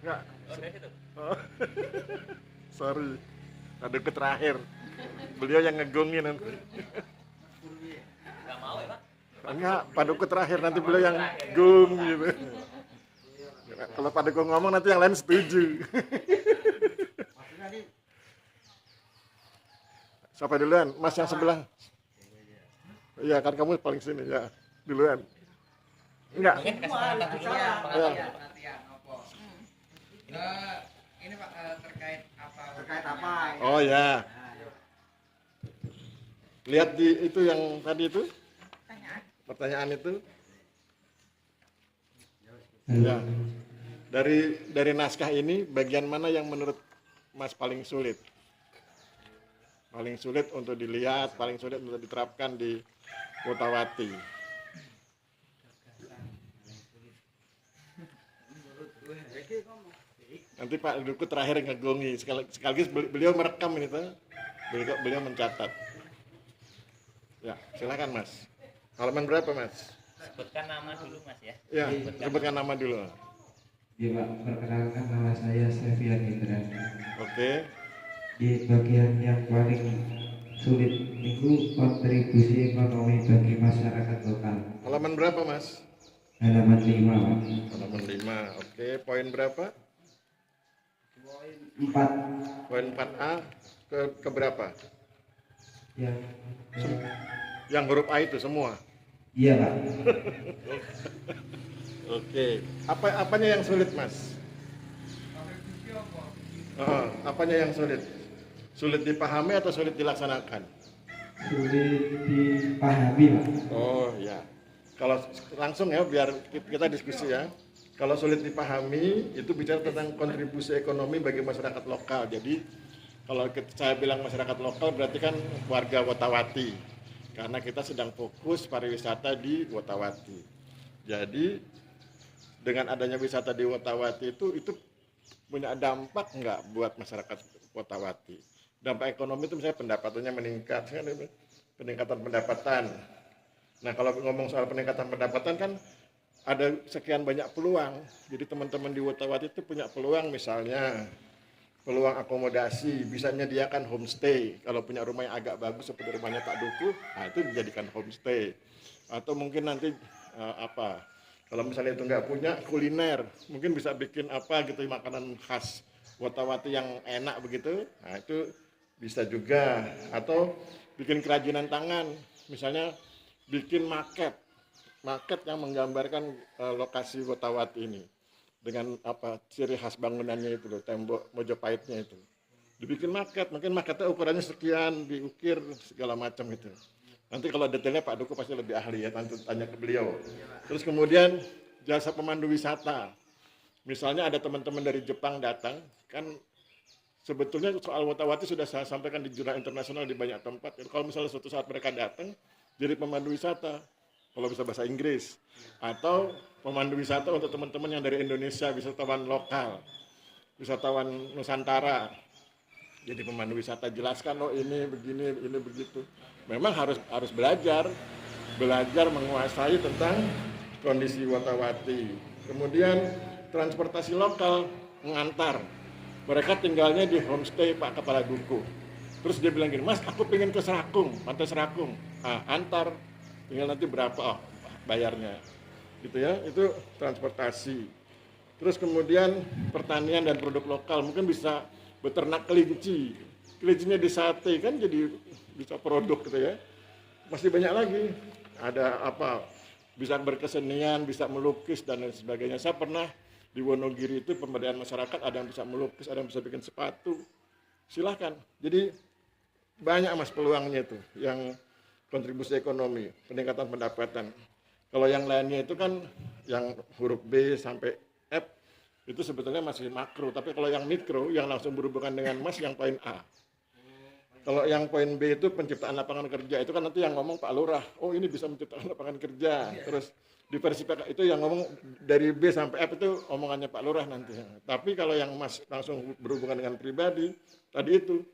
Enggak. Oh, dari situ. Oh. Sorry. Adukku terakhir. Beliau yang ngegongin nanti. Nggak mau ya, Pak? Enggak, paduku terakhir nanti beliau yang gung gitu. Kalau paduku ngomong nanti yang lain setuju. Siapa duluan? Mas yang sebelah. Iya, kan kamu paling sini ya. Duluan. Enggak. Mungkin kesempatan dulu Ya. pengalaman. Latihan apa? Eh, ini Pak terkait apa? Terkait apa? Oh ya. Lihat di itu yang tadi itu. Pertanyaan itu. Ya. Dari naskah ini bagian mana yang menurut Mas paling sulit? Paling sulit untuk dilihat, paling sulit untuk diterapkan di Wotawati. Nanti Pak Duku terakhir ngegongi, sekaligus beliau merekam ini tuh, beliau mencatat. Ya, silakan Mas. Halaman berapa Mas? Sebutkan nama dulu, Mas ya. Ya, sebutkan nama dulu. Ya Pak, perkenalkan nama saya Sevian Indra. Oke. Di bagian yang paling sulit itu kontribusi ekonomi bagi masyarakat lokal. Halaman berapa Mas? Halaman 5 Pak. Halaman 5. Oke, poin berapa? 4 Poin 4A ke berapa? yang Yang huruf A itu semua. iya Pak. Oke. Apanya yang sulit, Mas? Apanya yang sulit? Sulit dipahami atau sulit dilaksanakan? Sulit dipahami Pak. Oh ya. Kalau langsung ya biar kita diskusi ya. Kalau sulit dipahami itu bicara tentang kontribusi ekonomi bagi masyarakat lokal. Jadi kalau saya bilang masyarakat lokal berarti kan warga Wotawati. Karena kita sedang fokus pariwisata di Wotawati. Jadi dengan adanya wisata di Wotawati itu punya dampak nggak buat masyarakat Wotawati? Dampak ekonomi itu misalnya pendapatannya meningkat, peningkatan pendapatan. Nah kalau ngomong soal peningkatan pendapatan kan ada sekian banyak peluang. Jadi teman-teman di Wotawati itu punya peluang misalnya peluang akomodasi, bisa menyediakan homestay. Kalau punya rumah yang agak bagus seperti rumahnya Pak Duku, nah itu dijadikan homestay. Atau mungkin nanti kalau misalnya itu nggak punya kuliner, mungkin bisa bikin apa gitu makanan khas Wotawati yang enak begitu. Nah itu bisa juga. Atau bikin kerajinan tangan, misalnya bikin market yang menggambarkan lokasi Wotawati ini dengan ciri khas bangunannya itu loh, tembok Mojopahitnya itu dibikin market, mungkin marketnya ukurannya sekian, diukir segala macam itu. Nanti kalau detailnya Pak Duku pasti lebih ahli ya, nanti tanya ke beliau. Terus kemudian jasa pemandu wisata, misalnya ada teman-teman dari Jepang datang, kan sebetulnya soal Wotawati sudah saya sampaikan di jurnal internasional di banyak tempat. Kalau misalnya suatu saat mereka datang jadi pemandu wisata, kalau bisa bahasa Inggris, atau pemandu wisata untuk teman-teman yang dari Indonesia, wisatawan lokal, wisatawan Nusantara. Jadi pemandu wisata jelaskan, oh ini begini, ini begitu. Memang harus belajar menguasai tentang kondisi Wotawati. Kemudian transportasi lokal mengantar. Mereka tinggalnya di homestay Pak Kepala Duku. Terus dia bilang gini, Mas aku pengen ke Serakung, Pantai Serakung. Antar, tinggal nanti berapa bayarnya. Gitu ya, itu transportasi. Terus kemudian pertanian dan produk lokal, mungkin bisa beternak kelinci. Kelincinya disate kan jadi bisa produk gitu ya. Masih banyak lagi. Ada bisa berkesenian, bisa melukis dan lain sebagainya. Saya pernah di Wonogiri itu pemberdayaan masyarakat, ada yang bisa melukis, ada yang bisa bikin sepatu. Silahkan. Jadi banyak Mas peluangnya itu yang kontribusi ekonomi, peningkatan pendapatan. Kalau yang lainnya itu kan yang huruf B sampai F itu sebetulnya masih makro, tapi kalau yang mikro yang langsung berhubungan dengan Mas yang poin A. Kalau yang poin B itu penciptaan lapangan kerja, itu kan nanti yang ngomong Pak Lurah, oh ini bisa menciptakan lapangan kerja. Terus di versi PK itu yang ngomong dari B sampai F itu omongannya Pak Lurah nanti. Tapi kalau yang Mas langsung berhubungan dengan pribadi, tadi itu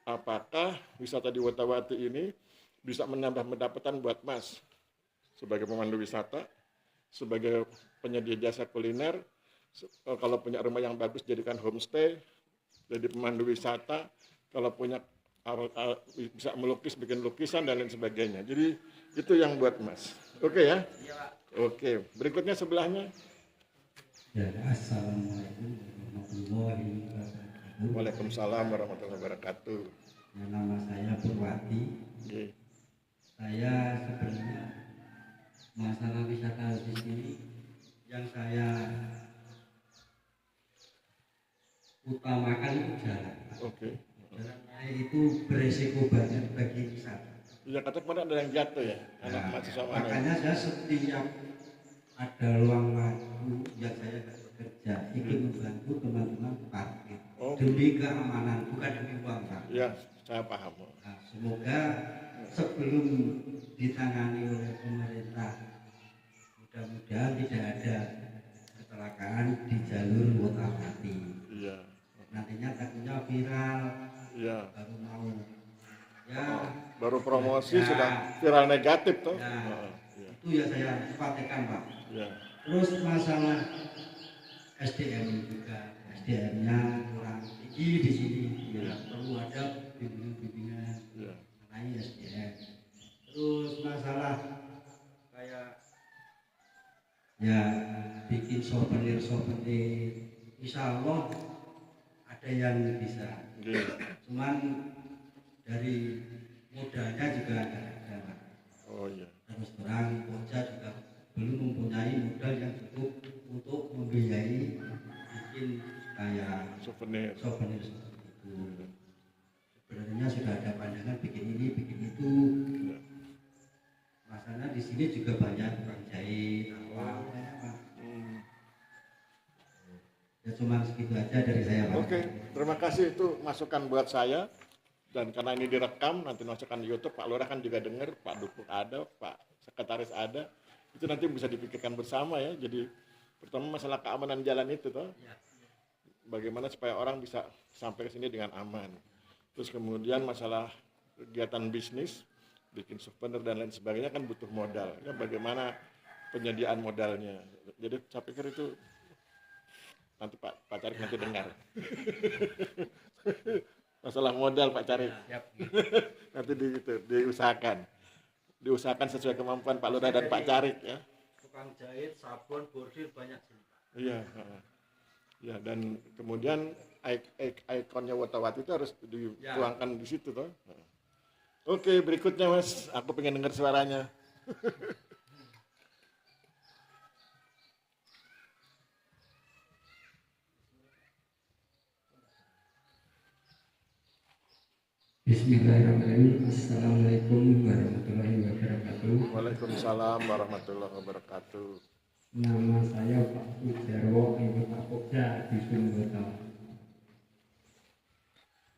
apakah wisata di Wotawati ini bisa menambah pendapatan buat Mas sebagai pemandu wisata, sebagai penyedia jasa kuliner, Kalau punya rumah yang bagus jadikan homestay, jadi pemandu wisata. Kalau punya bisa melukis, bikin lukisan dan lain sebagainya. Jadi itu yang buat Mas. Oke ya? Iya Pak. Oke. Berikutnya sebelahnya. Ya, assalamualaikum warahmatullahi wabarakatuh. Waalaikumsalam warahmatullahi wabarakatuh. Ya, nama saya Purwati. Oke. Saya sebenarnya masalah wisata di sini yang saya utamakan itu jalan. Oke. Jalan air itu beresiko banget bagi wisata. Ya kata kemarin ada yang jatuh ya, anak mahasiswa mana? Makanya saya setiap ada ruang waktu yang saya nggak bekerja ikut membantu teman-teman parkir Oh. demi keamanan, bukan demi uang Pak. Ya, saya paham. Nah, semoga sebelum ditangani oleh pemerintah, mudah-mudahan tidak ada kecelakaan di jalur Wotapati. Iya. Nantinya takutnya viral, Iya. baru mau ya Baru promosi Ya. sudah viral negatif tuh. Ya. Iya. itu ya saya sampaikan Pak. Iya. Terus masalah SDM juga, SDM-nya kurang tinggi di sini. Ya, perlu ada bimbingan-bimbingan Iya. mengenai SDM. Terus masalah kayak ya bikin souvenir, insya Allah ada yang bisa. Iya. Cuman dari modalnya juga nggak ada. Pak. Oh iya. Terus terang Koja juga belum mempunyai modal yang cukup untuk membiayai bikin kayak Souvenir. souvenir seperti itu. Sebenarnya sudah ada pandangan bikin ini, bikin itu. Iya. Masalahnya di sini juga banyak tukang jahit, apa. Hmm. Ya cuma segitu aja dari saya Pak. Oke, terima kasih itu masukan buat saya. Dan karena ini direkam, nanti masukkan di YouTube, Pak Lurah kan juga dengar, Pak Dukun ada, Pak Sekretaris ada. Itu nanti bisa dipikirkan bersama ya. Jadi pertama masalah keamanan jalan itu toh. Bagaimana supaya orang bisa sampai ke sini dengan aman. Terus kemudian masalah kegiatan bisnis, bikin souvenir dan lain sebagainya kan butuh modal. Ya, bagaimana penyediaan modalnya. Jadi saya pikir itu nanti Pak Carik nanti dengar. Masalah modal Pak Carik. Siap. Nanti diusahakan sesuai kemampuan Pak Lurah dan Pak Carik ya. Tukang jahit, sabun, bordir banyak sini Pak. Iya. Ya, dan kemudian ikonnya Wotawati itu harus dituangkan di situ toh. Oke, berikutnya Mas, aku pengen dengar suaranya. Bismillahirrahmanirrahim. Assalamualaikum warahmatullahi wabarakatuh. Waalaikumsalam warahmatullahi wabarakatuh. Nama saya Pak Ujarwo, ini Pak Pokja di Sumberta.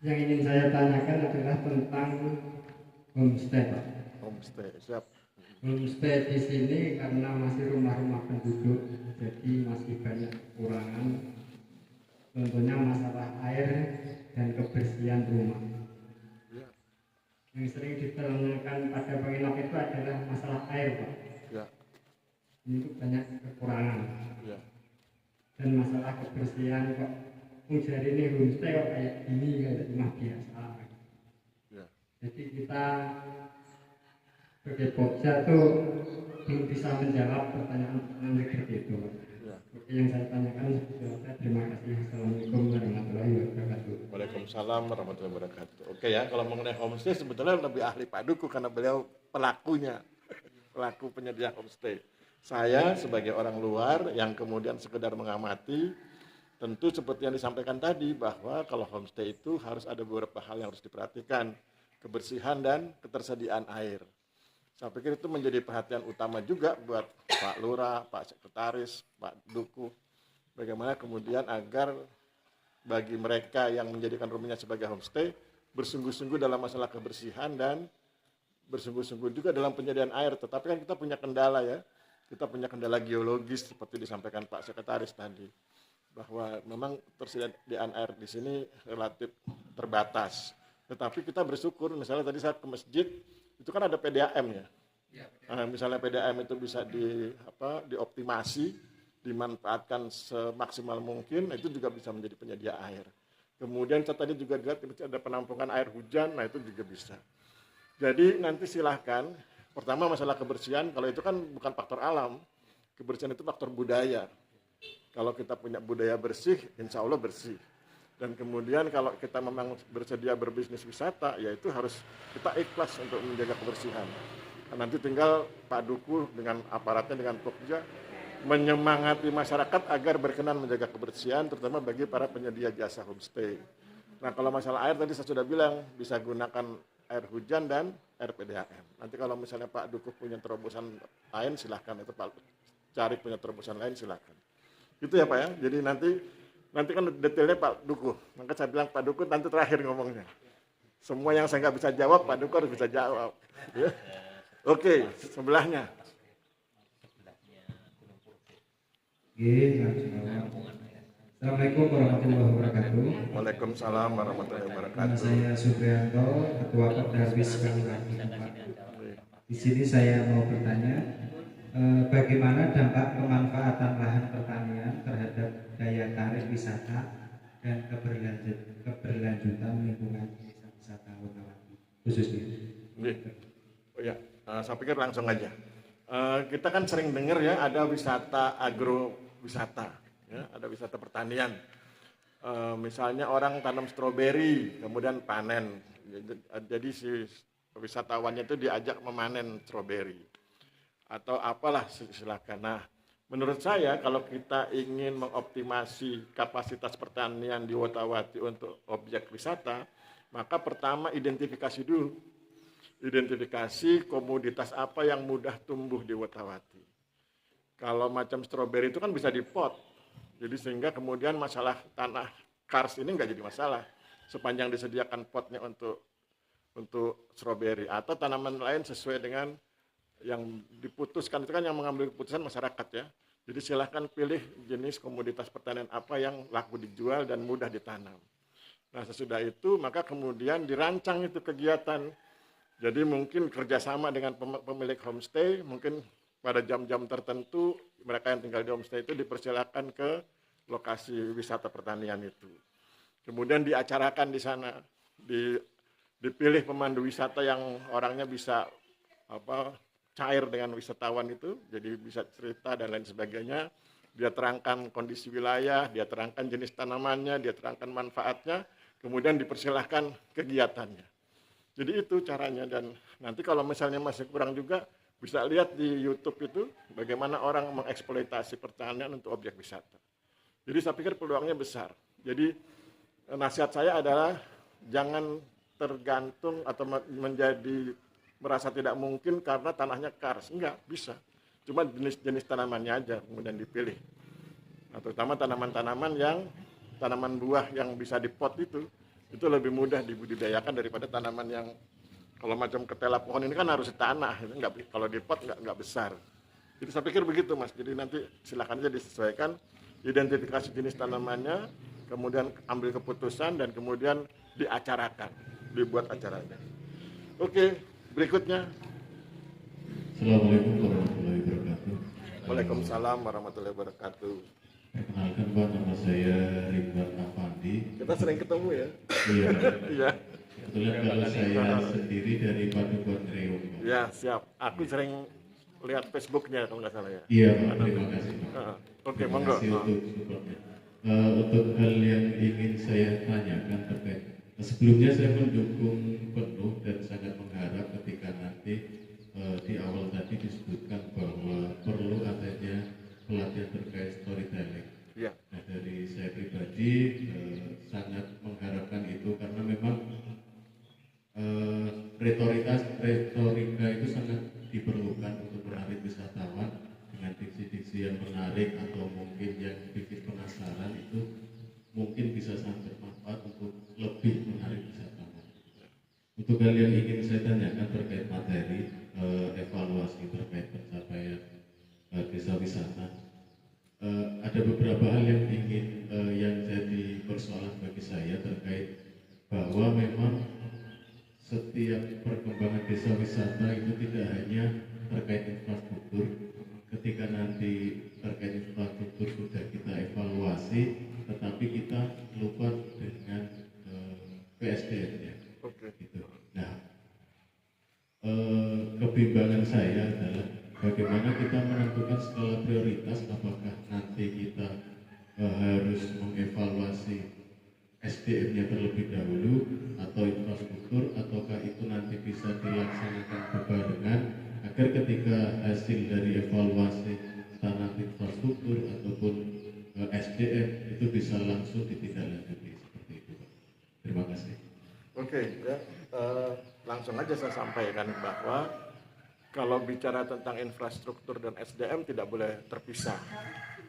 Yang ingin saya tanyakan adalah tentang homestay, Pak. Homestay, siap. Homestay di sini karena masih rumah-rumah penduduk, jadi masih banyak kekurangan. Contohnya masalah air dan kebersihan rumah. Ya, Yang sering ditanyakan pada penginapan itu adalah masalah air, Pak. ya, Itu banyak kekurangan. ya. Dan masalah kebersihan kok menjadi ini homestay kok kayak gini, kayak rumah biasa. Ya. Jadi kita sebagai Pokja tuh belum bisa menjawab pertanyaan seperti itu. Ya. Oke, yang saya tanyakan seperti itu. Terima kasih. Assalamualaikum warahmatullahi wabarakatuh. Waalaikumsalam warahmatullahi wabarakatuh. Oke ya, kalau mengenai homestay sebetulnya lebih ahli Pak Duku karena beliau pelakunya, pelaku penyedia homestay. Saya sebagai orang luar yang kemudian sekedar mengamati, tentu seperti yang disampaikan tadi bahwa kalau homestay itu harus ada beberapa hal yang harus diperhatikan, kebersihan dan ketersediaan air. Saya pikir itu menjadi perhatian utama juga buat Pak Lurah, Pak Sekretaris, Pak Duku. Bagaimana kemudian agar bagi mereka yang menjadikan rumahnya sebagai homestay bersungguh-sungguh dalam masalah kebersihan dan bersungguh-sungguh juga dalam penyediaan air. Tetapi kan kita punya kendala ya, kita punya kendala geologis seperti disampaikan Pak Sekretaris tadi, bahwa memang tersediaan air di sini relatif terbatas. Tetapi kita bersyukur, misalnya tadi saya ke masjid, itu kan ada PDAM ya. Ya, Misalnya PDAM itu bisa dioptimasi, dimanfaatkan semaksimal mungkin, nah itu juga bisa menjadi penyedia air. Kemudian saya tadi juga lihat ada penampungan air hujan, nah itu juga bisa. Jadi nanti silahkan, pertama masalah kebersihan, kalau itu kan bukan faktor alam, kebersihan itu faktor budaya. Kalau kita punya budaya bersih, insya Allah bersih. Dan kemudian kalau kita memang bersedia berbisnis wisata, ya itu harus kita ikhlas untuk menjaga kebersihan. Nah, nanti tinggal Pak Duku dengan aparatnya, dengan Pokja, menyemangati masyarakat agar berkenan menjaga kebersihan, terutama bagi para penyedia jasa homestay. Nah, kalau masalah air tadi saya sudah bilang, bisa gunakan air hujan dan air PDAM. Nanti kalau misalnya Pak Duku punya terobosan lain, silahkan. Itu Pak cari punya terobosan lain, silahkan. Itu ya Pak ya, jadi nanti kan detailnya Pak Duku. Maka saya bilang Pak Duku nanti terakhir ngomongnya. Semua yang saya nggak bisa jawab, Pak Duku harus bisa jawab. Ya. Oke, sebelahnya. Assalamualaikum warahmatullahi wabarakatuh. Waalaikumsalam warahmatullahi Nama wabarakatuh. saya Supriyanto, Ketua Kopdarwis Kalurahi. Di sini saya mau bertanya, bagaimana dampak pemanfaatan lahan pertanian terhadap daya tarik wisata dan keberlanjutan lingkungan desa wisata Wonowati khususnya. Oh ya, saya pikir langsung aja. Kita kan sering dengar ya ada wisata agrowisata, ya, ada wisata pertanian. Misalnya orang tanam stroberi, kemudian panen. Jadi si wisatawannya itu diajak memanen stroberi. Atau apalah silakan. Nah, menurut saya kalau kita ingin mengoptimasi kapasitas pertanian di Wotawati untuk objek wisata, maka pertama identifikasi dulu. Identifikasi komoditas apa yang mudah tumbuh di Wotawati. Kalau macam stroberi itu kan bisa dipot. Jadi sehingga kemudian masalah tanah kars ini nggak jadi masalah. Sepanjang disediakan potnya untuk stroberi atau tanaman lain sesuai dengan yang diputuskan, itu kan yang mengambil keputusan masyarakat ya. Jadi silahkan pilih jenis komoditas pertanian apa yang laku dijual dan mudah ditanam. Nah sesudah itu maka kemudian dirancang itu kegiatan. Jadi mungkin kerjasama dengan pemilik homestay, mungkin pada jam-jam tertentu mereka yang tinggal di homestay itu dipersilakan ke lokasi wisata pertanian itu. Kemudian diacarakan di sana, dipilih pemandu wisata yang orangnya bisa cair dengan wisatawan itu, jadi bisa cerita dan lain sebagainya. Dia terangkan kondisi wilayah, dia terangkan jenis tanamannya, dia terangkan manfaatnya, kemudian dipersilahkan kegiatannya. Jadi itu caranya, dan nanti kalau misalnya masih kurang juga bisa lihat di YouTube itu bagaimana orang mengeksploitasi pertanian untuk objek wisata. Jadi saya pikir peluangnya besar. Jadi nasihat saya adalah jangan tergantung atau menjadi merasa tidak mungkin karena tanahnya kars. Enggak, bisa. Cuma jenis-jenis tanamannya aja kemudian dipilih. Nah, terutama tanaman-tanaman yang tanaman buah yang bisa dipot itu lebih mudah dibudidayakan daripada tanaman yang kalau macam ketela pohon ini kan harus di tanah, itu enggak, kalau di pot enggak besar. Jadi saya pikir begitu Mas. Jadi nanti silakan aja disesuaikan, identifikasi jenis tanamannya, kemudian ambil keputusan dan kemudian diacarakan, dibuat acaranya. Oke, berikutnya. Assalamualaikum warahmatullahi wabarakatuh. Waalaikumsalam warahmatullahi wabarakatuh. Perkenalkan Pak, nama saya Ridwan Afandi. Kita sering ketemu ya. Iya. Iya. Kebetulan kalau saya sendiri dari Padukuhan Reog. Ya siap. Aku sering lihat Facebooknya kalau nggak salah ya. Iya Pak, terima kasih Pak. Oke, Terima monggo. kasih untuk supportnya. Untuk hal yang ingin saya tanyakan terkait, sebelumnya saya mendukung penuh dan sangat mengharap ketika nanti di awal tadi disebutkan bahwa perlu adanya pelatihan terkait storytelling. Iya. Nah, dari saya pribadi sangat mengharapkan itu karena memang retorika itu sangat diperlukan untuk menarik wisatawan dengan diksi-diksi yang menarik atau mungkin yang bikin penasaran, itu mungkin bisa sangat bermanfaat untuk lebih menarik wisatawan. Untuk hal yang ingin saya tanyakan terkait materi evaluasi terkait pencapaian desa wisata, ada beberapa hal yang ingin yang jadi persoalan bagi saya terkait bahwa memang setiap perkembangan desa wisata itu tidak hanya terkait infrastruktur. Ketika nanti terkait infrastruktur evaluasi, tetapi kita lupa dengan PSDM ya. Oke. Gitu. Nah, kebimbangan saya adalah bagaimana kita menentukan skala prioritas, apakah nanti kita harus mengevaluasi SDM-nya terlebih dahulu atau infrastruktur, ataukah itu nanti bisa dilaksanakan berbarengan agar ketika hasil dari evaluasi entah nanti infrastruktur ataupun SDM itu bisa langsung ditindaklanjuti seperti itu, Pak. Terima kasih. Oke, ya, langsung aja saya sampaikan bahwa kalau bicara tentang infrastruktur dan SDM tidak boleh terpisah.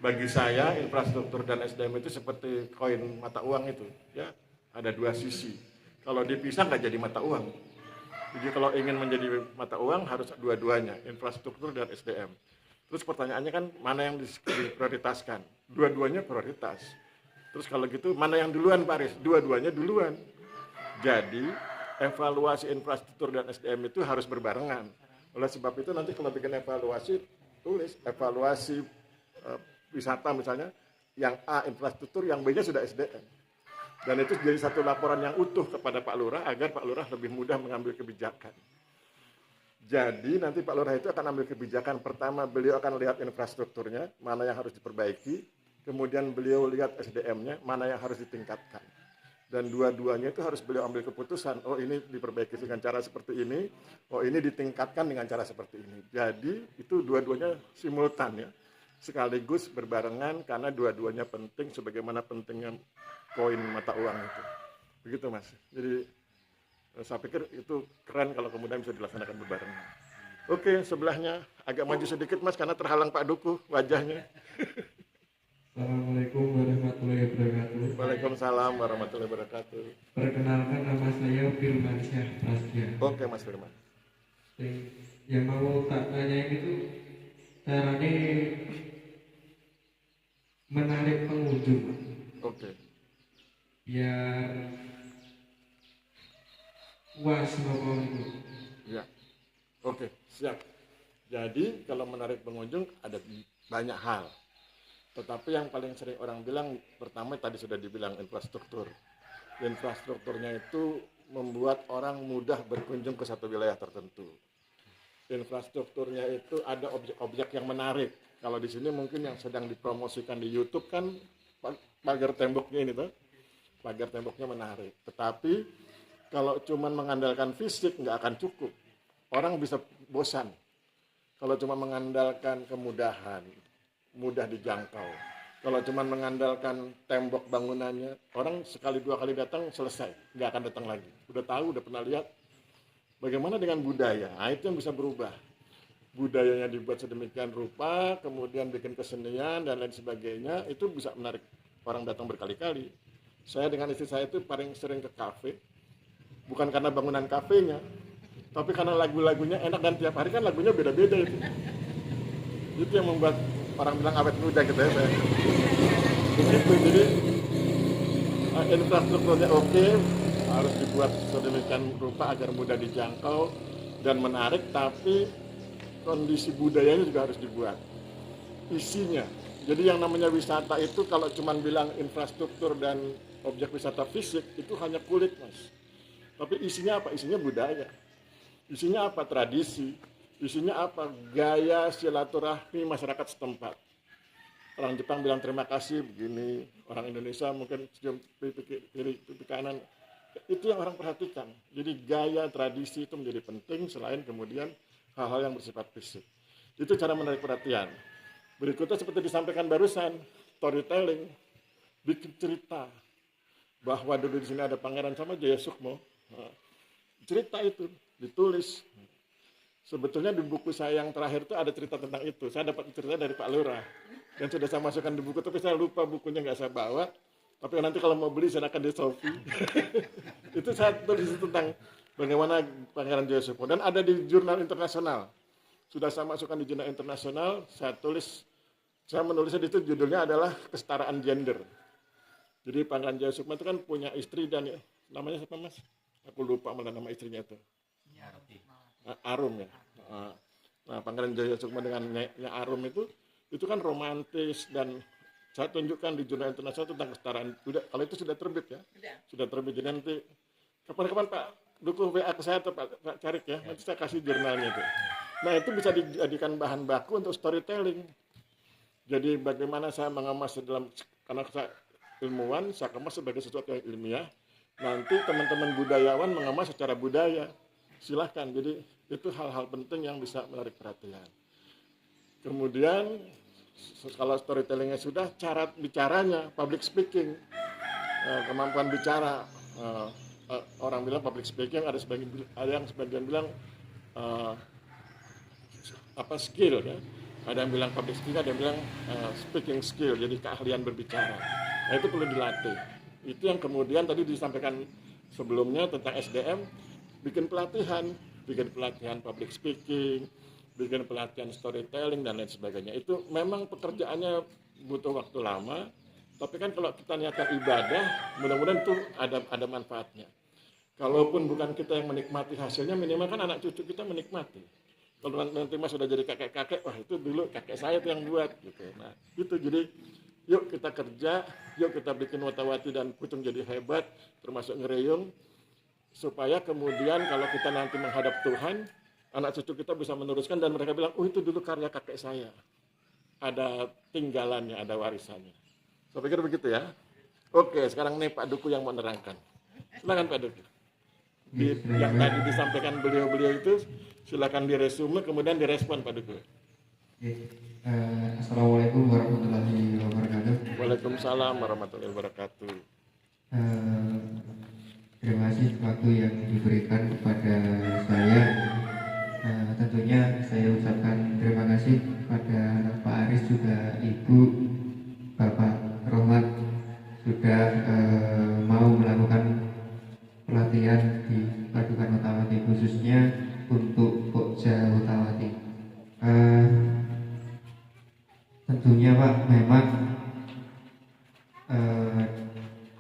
Bagi saya infrastruktur dan SDM itu seperti koin mata uang itu, ya ada dua sisi. Kalau dipisah nggak jadi mata uang. Jadi kalau ingin menjadi mata uang harus dua-duanya, infrastruktur dan SDM. Terus pertanyaannya kan mana yang diprioritaskan? Dua-duanya prioritas. Terus kalau gitu mana yang duluan Pak Aris? Dua-duanya duluan. Jadi evaluasi infrastruktur dan SDM itu harus berbarengan. Oleh sebab itu nanti kalau bikin evaluasi, tulis evaluasi wisata misalnya, yang A infrastruktur, yang B-nya sudah SDM. Dan itu jadi satu laporan yang utuh kepada Pak Lurah agar Pak Lurah lebih mudah mengambil kebijakan. Jadi nanti Pak Lurah itu akan ambil kebijakan. Pertama beliau akan lihat infrastrukturnya, mana yang harus diperbaiki. Kemudian beliau lihat SDM-nya, mana yang harus ditingkatkan. Dan dua-duanya itu harus beliau ambil keputusan, oh ini diperbaiki dengan cara seperti ini, oh ini ditingkatkan dengan cara seperti ini. Jadi itu dua-duanya simultan ya, sekaligus berbarengan karena dua-duanya penting sebagaimana pentingnya koin mata uang itu. Begitu Mas. Jadi saya pikir itu keren kalau kemudian bisa dilaksanakan berbarengan. Oke, sebelahnya agak maju sedikit Mas karena terhalang Pak Dukuh wajahnya. Assalamualaikum warahmatullahi wabarakatuh. Waalaikumsalam warahmatullahi wabarakatuh. Perkenalkan, nama saya Firmansyah Prasetya. Oke Mas Firman. Yang mau tak tanyain itu caranya menarik pengunjung, Mas. Oke. Biar puas nopo itu. Ya. Oke, siap. Jadi kalau menarik pengunjung ada banyak hal. Tetapi yang paling sering orang bilang, pertama tadi sudah dibilang infrastruktur. Infrastrukturnya itu membuat orang mudah berkunjung ke satu wilayah tertentu. Infrastrukturnya itu ada objek-objek yang menarik. Kalau di sini mungkin yang sedang dipromosikan di YouTube kan pagar temboknya ini tuh. Pagar temboknya menarik. Tetapi kalau cuma mengandalkan fisik nggak akan cukup. Orang bisa bosan. Kalau cuma mengandalkan kemudahan, mudah dijangkau. Kalau cuma mengandalkan tembok bangunannya, orang sekali dua kali datang selesai, nggak akan datang lagi. Udah tahu, udah pernah lihat. Bagaimana dengan budaya? Nah, itu yang bisa berubah. Budayanya dibuat sedemikian rupa, kemudian bikin kesenian dan lain sebagainya, itu bisa menarik orang datang berkali-kali. Saya dengan istri saya itu paling sering ke kafe, bukan karena bangunan kafenya, tapi karena lagu-lagunya enak dan tiap hari kan lagunya beda-beda itu. Itu yang membuat orang bilang awet muda gitu ya saya. Begitu, jadi infrastrukturnya oke, harus dibuat sedemikian rupa agar mudah dijangkau dan menarik, tapi kondisi budayanya juga harus dibuat. Isinya, jadi yang namanya wisata itu kalau cuma bilang infrastruktur dan objek wisata fisik itu hanya kulit Mas. Tapi isinya apa? Isinya budaya. Isinya apa? Tradisi. Isinya apa? Gaya silaturahmi masyarakat setempat. Orang Jepang bilang terima kasih begini, orang Indonesia mungkin cium pipi kiri, pipi kanan. Itu yang orang perhatikan. Jadi gaya tradisi itu menjadi penting selain kemudian hal-hal yang bersifat fisik. Itu cara menarik perhatian. Berikutnya seperti disampaikan barusan, storytelling, bikin cerita bahwa dulu di sini ada Pangeran sama Jaya Sukmo. Nah, cerita itu ditulis. Sebetulnya di buku saya yang terakhir itu ada cerita tentang itu. Saya dapat cerita dari Pak Lurah. Dan sudah saya masukkan di buku, tapi saya lupa bukunya nggak saya bawa. Tapi nanti kalau mau beli silakan di Shopee. Itu saya tulis tentang bagaimana Pangeran Jaya Sukmo. Dan ada di jurnal internasional. Sudah saya masukkan di jurnal internasional, saya menulisnya di situ judulnya adalah kesetaraan gender. Jadi Pangeran Jaya Sukmo itu kan punya istri dan namanya siapa Mas? Aku lupa malah nama istrinya itu. Arum ya. Nah, Pangeran Jaya Sukmo dengan Nyai Arum itu kan romantis dan saya tunjukkan di jurnal internasional tentang kesetaraan. Kalau itu sudah terbit ya, sudah terbit. Jadi nanti kapan-kapan Pak dukung WA ke saya atau Pak Carik ya, nanti saya kasih jurnalnya itu. Nah itu bisa dijadikan bahan baku untuk storytelling. Jadi bagaimana saya mengemas dalam, karena saya ilmuwan, saya kemas sebagai sesuatu yang ilmiah. Nanti teman-teman budayawan mengemas secara budaya. Silahkan, jadi itu hal-hal penting yang bisa menarik perhatian. Kemudian kalau storytellingnya sudah, cara bicaranya, public speaking, kemampuan bicara. Orang bilang public speaking, ada yang sebagian bilang skill ya. Ada yang bilang public speaking, ada yang bilang speaking skill, jadi keahlian berbicara. Nah itu perlu dilatih. Itu yang kemudian tadi disampaikan sebelumnya tentang SDM, bikin pelatihan public speaking, bikin pelatihan storytelling dan lain sebagainya. Itu memang pekerjaannya butuh waktu lama, tapi kan kalau kita niatkan ibadah, mudah-mudahan itu ada manfaatnya. Kalaupun bukan kita yang menikmati hasilnya, minimal kan anak cucu kita menikmati. Kalau nanti mas sudah jadi kakek-kakek, wah itu dulu kakek saya tuh yang buat gitu. Nah itu jadi yuk kita kerja, yuk kita bikin Wotawati dan Pucung jadi hebat, termasuk Ngereyong, supaya kemudian kalau kita nanti menghadap Tuhan, anak cucu kita bisa meneruskan dan mereka bilang, oh itu dulu karya kakek saya. Ada tinggalannya, ada warisannya. Saya pikir begitu ya. Oke, sekarang nih Pak Duku yang menerangkan. Silakan Pak Duku. Yang tadi disampaikan beliau-beliau itu, silakan diresume, kemudian direspon Pak Duku. Assalamualaikum warahmatullahi wabarakatuh. Waalaikumsalam warahmatullahi wabarakatuh. Terima kasih waktu yang diberikan kepada saya. Tentunya saya ucapkan terima kasih kepada Pak Aris juga Ibu Bapak Rohmat sudah mau melakukan pelatihan di Padukan Wotawati khususnya untuk Pokja Wotawati. Tentunya Pak memang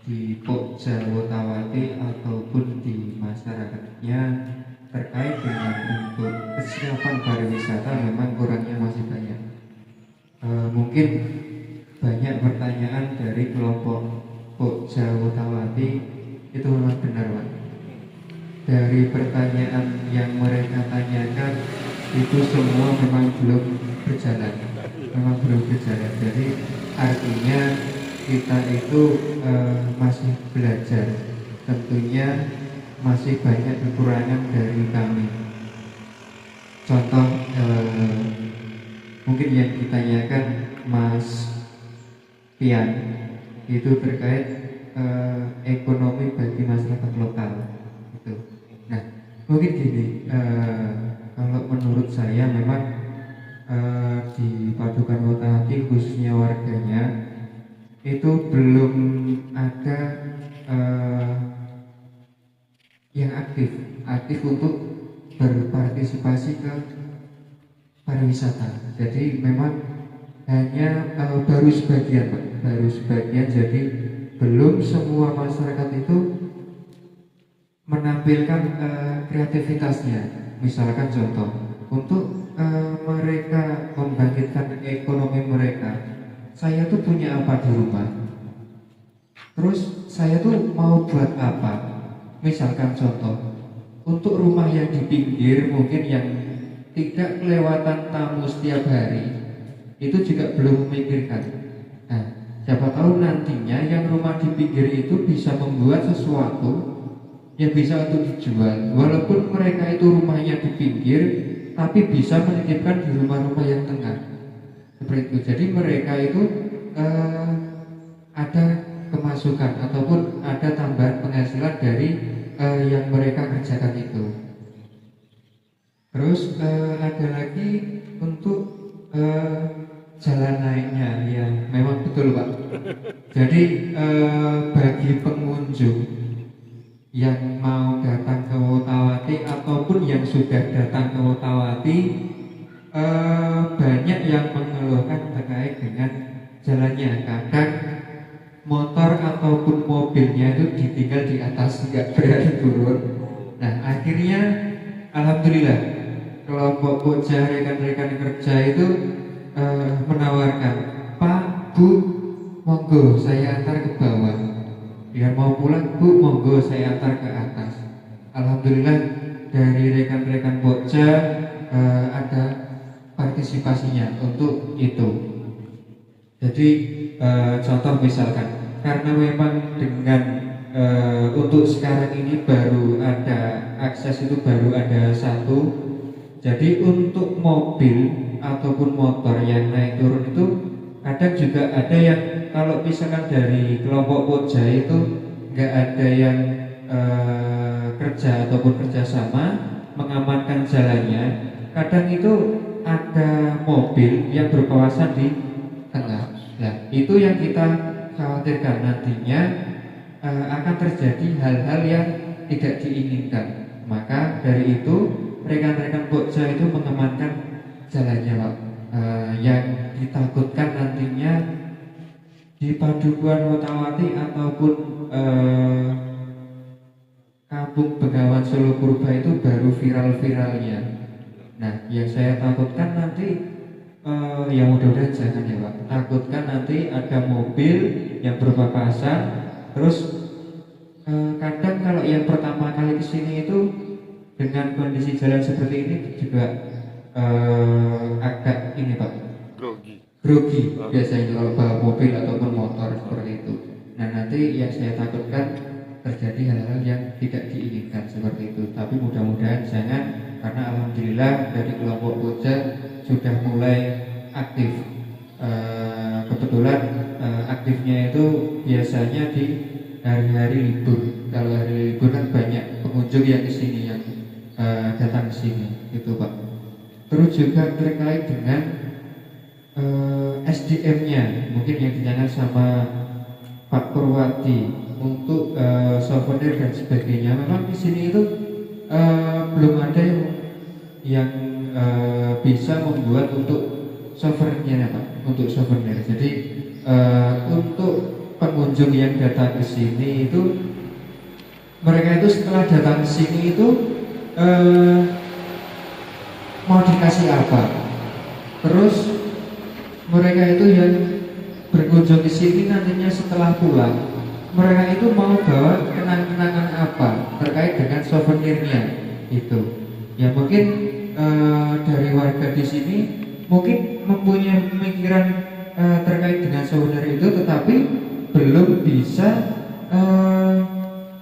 di Pokja Wotawati ataupun di masyarakatnya terkait dengan untuk kesiapan pariwisata memang kurangnya masih banyak. Mungkin banyak pertanyaan dari kelompok Pokja Wotawati itu memang benar Pak. Dari pertanyaan yang mereka tanyakan itu semua memang belum berjalan. Jadi artinya kita itu masih belajar. Tentunya masih banyak kekurangan dari kami. Contoh mungkin yang ditanyakan Mas Pian itu terkait ekonomi bagi masyarakat lokal. Gitu. Nah, mungkin gini, kalau menurut saya memang di Padukan Wotawati khususnya warganya itu belum ada yang aktif untuk berpartisipasi ke pariwisata. Jadi memang hanya baru sebagian Pak, jadi belum semua masyarakat itu menampilkan kreativitasnya. Misalkan contoh, untuk mereka membangkitkan ekonomi mereka, saya tuh punya apa di rumah, terus saya tuh mau buat apa. Misalkan contoh, untuk rumah yang di pinggir mungkin yang tidak kelewatan tamu setiap hari, itu juga belum memikirkan. Nah, siapa tahu nantinya yang rumah di pinggir itu bisa membuat sesuatu yang bisa untuk dijual. Walaupun mereka itu rumahnya di pinggir, tapi bisa menitipkan di rumah-rumah yang tengah. Seperti itu. Jadi mereka itu ada kemasukan ataupun ada tambahan penghasilan dari yang mereka kerjakan itu. Terus ada lagi untuk jalan naiknya, ya memang betul Pak. Jadi bagi pengunjung yang mau datang ke Wotawati ataupun yang sudah datang ke Wotawati, banyak yang mengeluhkan terkait dengan jalannya. Kadang motor ataupun mobilnya itu ditinggal di atas, nggak berani turun. Nah akhirnya alhamdulillah kelompok Pokja rekan-rekan kerja itu menawarkan, Pak, Bu, monggo saya antar ke bawah. Biar mau pulang, Bu, monggo saya antar ke atas. Alhamdulillah dari rekan-rekan Bokja ada partisipasinya untuk itu. Jadi contoh misalkan, karena memang dengan untuk sekarang ini baru ada akses itu baru ada satu. Jadi untuk mobil ataupun motor yang naik turun itu kadang juga ada yang kalau misalkan dari kelompok Koja itu nggak ada yang kerja ataupun kerjasama mengamankan jalannya. Kadang itu ada mobil yang berkawasan di tengah. Nah, itu yang kita khawatirkan nantinya akan terjadi hal-hal yang tidak diinginkan. Maka dari itu rekan-rekan Bokja itu mengamankan jalannya, Pak. Yang ditakutkan nantinya di Padukuhan Wotawati ataupun Kampung Bengawan Solo Purba itu baru viral-viralnya. Nah, yang saya takutkan nanti ya mudah-mudahan jangan ya Pak. Takutkan nanti ada mobil yang berpapasan, terus kadang kalau yang pertama kali kesini itu dengan kondisi jalan seperti ini juga agak ini Pak, grogi biasanya kalau bawa mobil ataupun motor seperti itu. Nah nanti yang saya takutkan terjadi hal-hal yang tidak diinginkan seperti itu. Tapi mudah-mudahan jangan, karena alhamdulillah dari kelompok Koja sudah mulai aktif. Kebetulan aktifnya itu biasanya di hari-hari libur. Kalau hari libur kan banyak pengunjung yang kesini, yang datang ke sini, gitu Pak. Terus juga terkait dengan SDM-nya, mungkin yang ditanyakan sama Pak Purwati untuk souvenir dan sebagainya. Memang di sini itu belum ada yang bisa membuat untuk souvenirnya Pak, untuk souvenir. Jadi untuk pengunjung yang datang ke sini itu, mereka itu setelah datang ke sini itu mau dikasih apa? Terus mereka itu yang berkunjung ke sini nantinya setelah pulang, mereka itu mau bawa kenang-kenangan apa terkait dengan souvenirnya itu. Ya mungkin dari warga di sini mungkin mempunyai pemikiran terkait dengan souvenir itu, tetapi belum bisa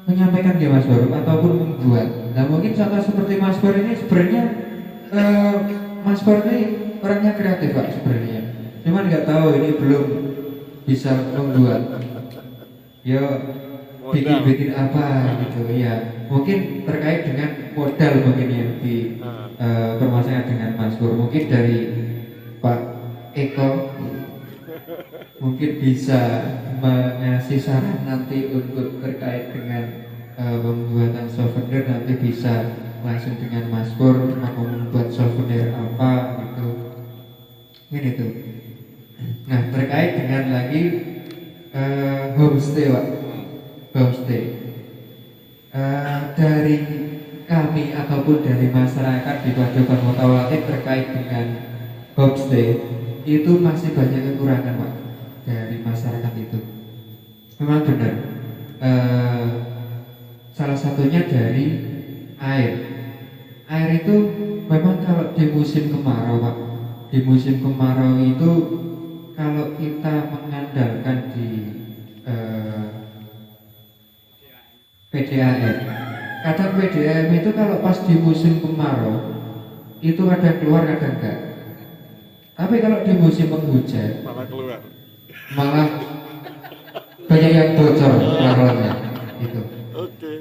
menyampaikan ke Mas Bor ataupun membuat. Nah mungkin contoh seperti Mas Bor ini sebenarnya Mas Bor ini orangnya kreatif Pak sebenarnya, cuman nggak tahu ini belum bisa membuat. Ya bikin apa gitu ya. Mungkin terkait dengan modal mungkin yang di permasalahan dengan Mas Bor. Mungkin dari Pak Eko mungkin bisa mengasih saran nanti untuk terkait dengan pembuatan souvenir, nanti bisa langsung dengan Mas Bor mau membuat souvenir apa gitu. Ini tuh. Nah terkait dengan lagi homestay Pak, homestay dari kami ataupun dari masyarakat di Padukuhan Wotawati terkait dengan homestay itu masih banyak kekurangan Pak dari masyarakat itu. Memang benar, salah satunya dari air. Air itu memang kalau di musim kemarau Pak, di musim kemarau itu kalau kita mengandalkan di PDAM, kadang PDAM itu kalau pas di musim kemarau itu kadang keluar kadang enggak. Tapi kalau di musim penghujan malah keluar, malah banyak yang bocor larangannya itu. Oke.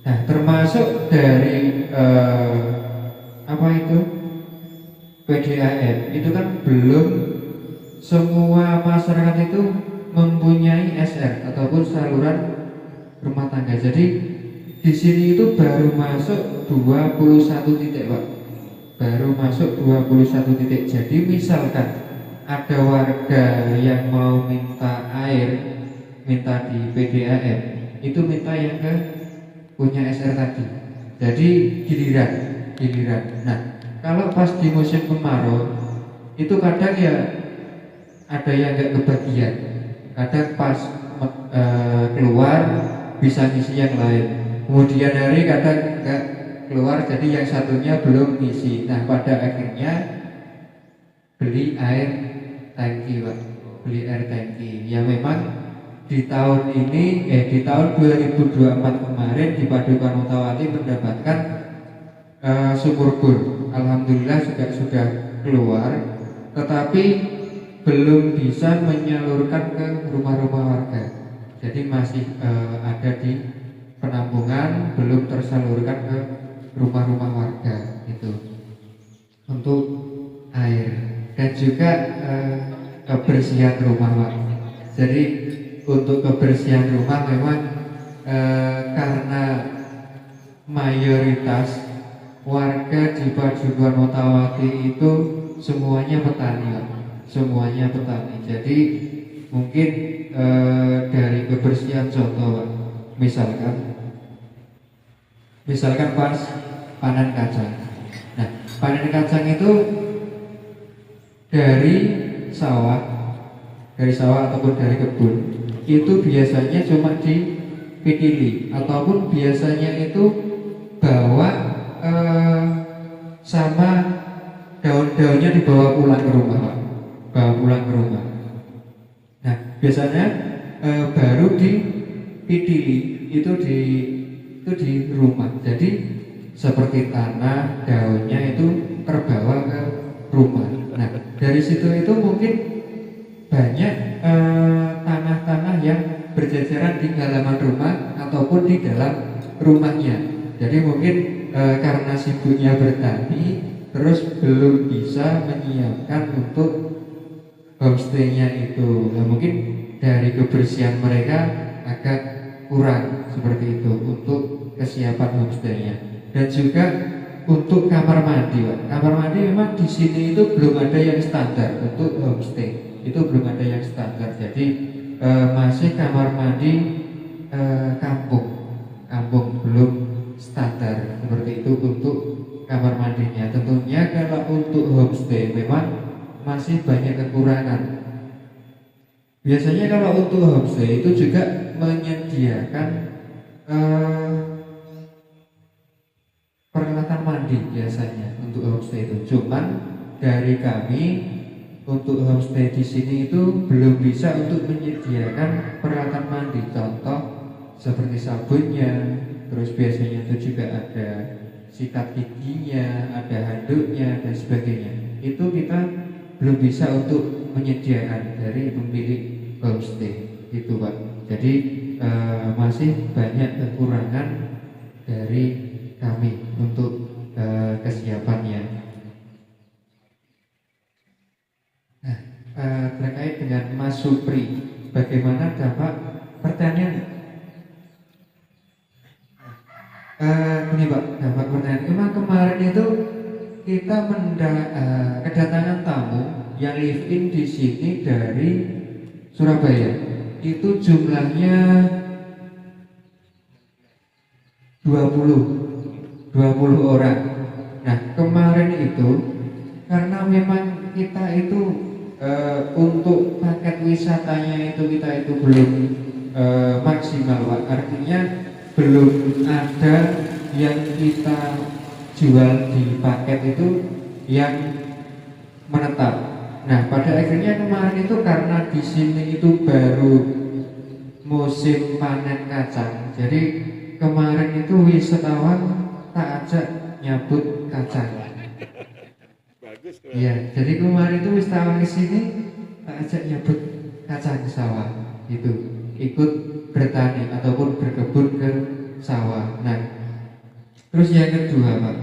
Nah termasuk dari apa itu PDAM itu kan belum semua masyarakat itu mempunyai SR ataupun saluran rumah tangga. Jadi di sini itu baru masuk 21 titik Pak, baru masuk 21 titik. Jadi misalkan ada warga yang mau minta air, minta di PDAM, itu minta yang ke punya SR tadi. Jadi giliran. Nah kalau pas di musim kemarau itu kadang ya ada yang nggak kebagian. Kadang pas keluar bisa ngisi yang lain. Kemudian hari kadang nggak keluar, jadi yang satunya belum ngisi. Nah pada akhirnya beli air tangki, Pak. Beli air tangki. Ya memang di tahun ini, di tahun 2024 kemarin di Padukan Utawati mendapatkan sumur bor. Alhamdulillah juga sudah keluar, tetapi belum bisa menyalurkan ke rumah-rumah warga. Jadi masih ada di penampungan, belum tersalurkan ke rumah-rumah warga itu untuk air dan juga kebersihan rumah, Pak. Jadi untuk kebersihan rumah memang karena mayoritas warga di Padukan Utawati itu semuanya petani, Pak. Semuanya petani. Jadi mungkin dari kebersihan contoh, Pak. Misalkan pas panen kacang. Nah, panen kacang itu dari sawah ataupun dari kebun itu biasanya cuma dipitili ataupun biasanya itu bawa sama daun-daunnya dibawa pulang ke rumah, Pak. Bawa pulang ke rumah. Nah, biasanya baru dipitili itu di rumah. Jadi seperti tanah, daunnya itu terbawa ke rumah. Nah, dari situ itu mungkin banyak tanah-tanah yang berjajaran di halaman rumah ataupun di dalam rumahnya. Jadi mungkin karena sibuknya bertani, terus belum bisa menyiapkan untuk homestay-nya itu. Nah, mungkin dari kebersihan mereka agak kurang seperti itu untuk kesiapan homestay-nya. Dan juga untuk kamar mandi, Pak. Kamar mandi memang di sini itu belum ada yang standar untuk homestay. Itu belum ada yang standar. Jadi masih kamar mandi kampung belum standar seperti itu untuk kamar mandinya. Tentunya kalau untuk homestay memang masih banyak kekurangan. Biasanya kalau untuk homestay itu juga menyediakan peralatan mandi biasanya untuk homestay itu. Cuman dari kami untuk homestay di sini itu belum bisa untuk menyediakan peralatan mandi. Contoh seperti sabunnya, terus biasanya itu juga ada sikat giginya, ada handuknya dan sebagainya. Itu kita belum bisa untuk menyediakan dari pemilik homestay itu, Pak. Jadi masih banyak kekurangan dari kami untuk kesiapannya. Nah, terkait dengan Mas Supri, bagaimana dampak pertanian? Ini Pak, dampak pertanian. Memang kemarin itu kita kedatangan tamu yang live in di sini dari Surabaya. Itu jumlahnya 20 orang. Nah, kemarin itu karena memang kita itu untuk paket wisatanya itu kita itu belum maksimal, Pak. Artinya belum ada yang kita jual di paket itu yang menetap. Nah, pada akhirnya kemarin itu karena di sini itu baru musim panen kacang. Jadi kemarin itu wisatawan tak ajak nyabut kacang. Bagus. Iya, jadi kemarin itu wisatawan ke sini tak ajak nyabut kacang ke sawah. Itu ikut bertani ataupun berkebun ke sawah. Nah, terus yang kedua, Pak,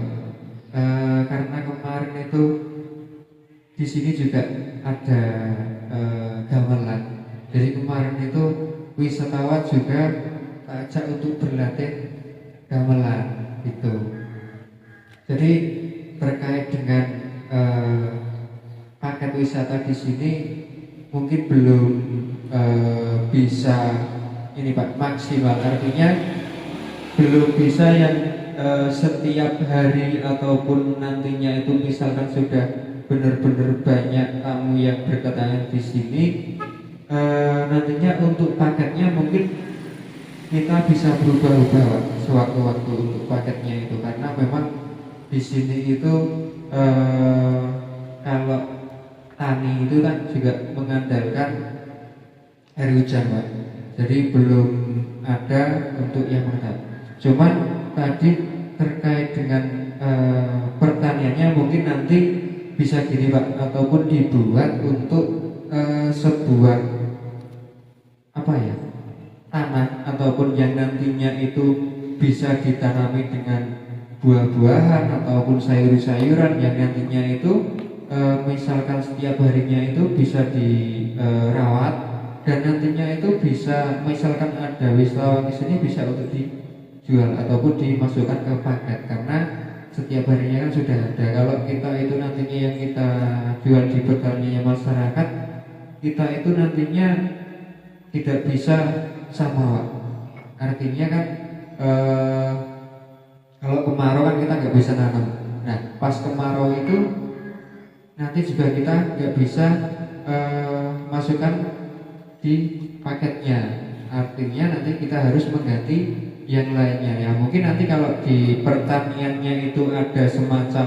karena kemarin itu di sini juga ada gamelan. Jadi kemarin itu wisatawan juga ajak untuk berlatih gamelan itu. Jadi terkait dengan paket wisata di sini mungkin belum bisa ini, Pak, maksimal. Artinya belum bisa yang setiap hari ataupun nantinya itu misalkan sudah benar-benar banyak tamu yang berkedatangan di sini, nantinya untuk paketnya mungkin kita bisa berubah-ubah Pak, sewaktu-waktu untuk paketnya itu, karena memang di sini itu kalau tani itu kan juga mengandalkan air hujan Pak, jadi belum ada untuk yang menetap. Cuman tadi terkait dengan pertaniannya mungkin nanti bisa gini Pak, ataupun dibuat untuk sebuah apa ya, tanah ataupun yang nantinya itu bisa ditanami dengan buah-buahan ataupun sayur-sayuran yang nantinya itu misalkan setiap harinya itu bisa dirawat dan nantinya itu bisa, misalkan ada wisatawan di sini bisa untuk dijual ataupun dimasukkan ke paket, karena setiap harinya kan sudah ada. Kalau kita itu nantinya yang kita jual di pertanian masyarakat, kita itu nantinya tidak bisa sama Pak. Artinya kan kalau kemarau kan kita nggak bisa nanam. Nah pas kemarau itu nanti juga kita nggak bisa masukkan di paketnya. Artinya nanti kita harus mengganti yang lainnya. Ya mungkin nanti kalau di pertaniannya itu ada semacam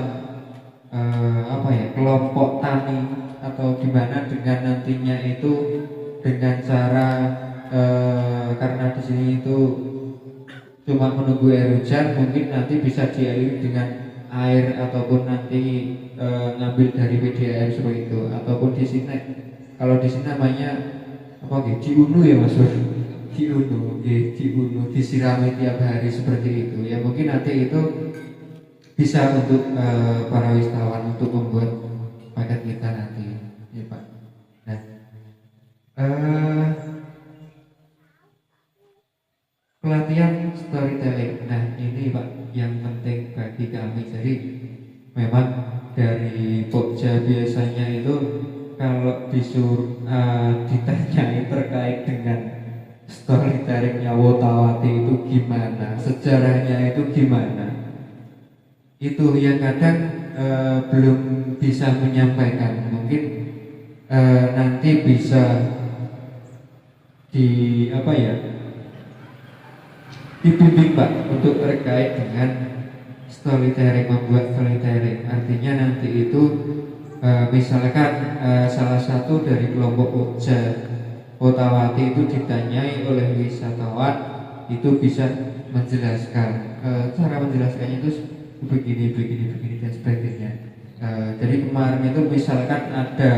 apa ya, kelompok tani atau gimana dengan nantinya itu dengan cara karena di sini itu cuma menunggu air hujan, mungkin nanti bisa dialiri dengan air ataupun nanti ngambil dari PDAM seperti itu, ataupun di sini kalau di sini namanya apa gitu, diunu ya Mas Bro, diunu, disirami tiap hari seperti itu ya. Mungkin nanti itu bisa untuk para wisatawan untuk membuat paket kita nanti ya Pak. Nah pelatihan storytelling, nah ini Pak yang penting bagi kami. Jadi memang dari Pokja biasanya itu kalau disuruh ditanyai terkait dengan storytellingnya Wotawati itu gimana, sejarahnya itu gimana, itu yang kadang belum bisa menyampaikan. Mungkin nanti bisa di apa ya, dibimbing Pak untuk terkait dengan storytelling, membuat storytelling. Artinya nanti itu misalkan salah satu dari kelompok Pokja Wotawati itu ditanyai oleh wisatawan, itu bisa menjelaskan cara menjelaskannya itu begini dan sebagainya. Jadi kemarin itu misalkan ada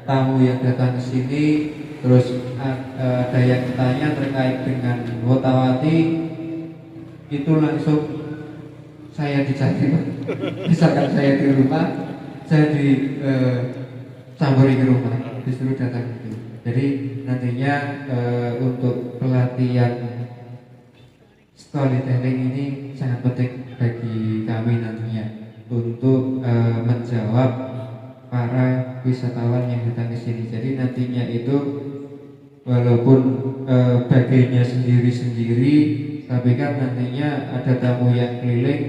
tamu yang datang ke sini, terus ada yang tanya terkait dengan Wotawati, itu langsung saya dicari Pak. Misalkan saya di rumah, saya campuri ke rumah, disuruh datang itu. Jadi nantinya untuk pelatihan storytelling ini sangat penting bagi kami nantinya untuk menjawab para wisatawan yang datang ke sini. Jadi nantinya itu walaupun bagainya sendiri-sendiri, tapi kan nantinya ada tamu yang keliling,